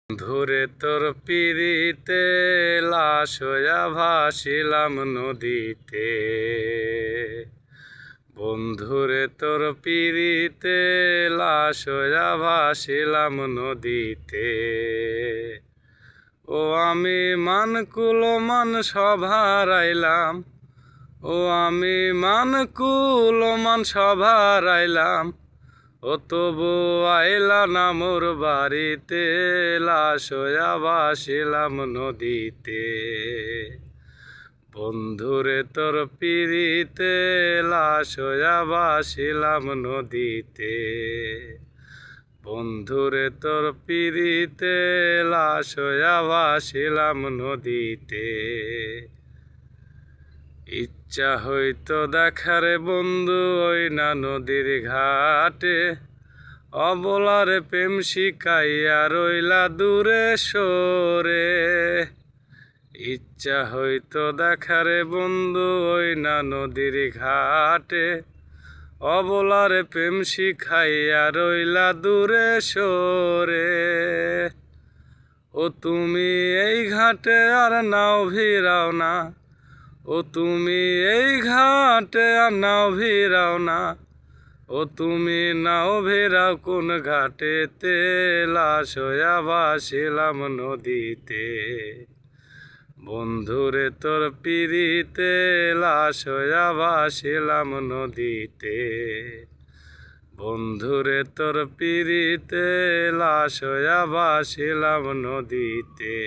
ধরে তোর পিরিতে লাশ হইয়া ভাসিলাম নদীতে। বন্ধুরে তোর পিরিতে লাশ হইয়া ভাসিলাম নদীতে। ও আমি মানকুল মান সভার আইলাম, ও আমি মানকুল মান সভার আইলাম, ও তবু আইলা না মোর বাড়িতে, লাশ হইয়া ভাসিলাম নদীতে। বন্ধুরে তোর পিরিতে লাশ হইয়া ভাসিলাম নদীতে। বন্ধুরে তোর পিরিতে লাশ হইয়া ভাসিলাম নদীতে। ইচ্ছা হইতো দেখারে বন্ধু ওই না নদীর ঘাটে, অবলারে প্রেম শিখাইয়া রইলা দূরে সরে। ইচ্ছা হইতো দেখারে বন্ধু ওই না নদীর ঘাটে, অবলারে প্রেম শিখাইয়া রইলা দূরে সরে। ও তুমি এই ঘাটে আর নাও ভিড়াও না, ও তুমি এই ঘাটে আর নাও ভিড়াও না, ও তুমি নাও ভিড়াও কোন ঘাটেতে, লাশ হইয়া ভাসিলাম নদীতে। বন্ধুরে তোর পিরিতে লাশ হইয়া ভাসিলাম নদীতে। বন্ধুরে তোর পিরিতে লাশ হইয়া ভাসিলাম নদীতে।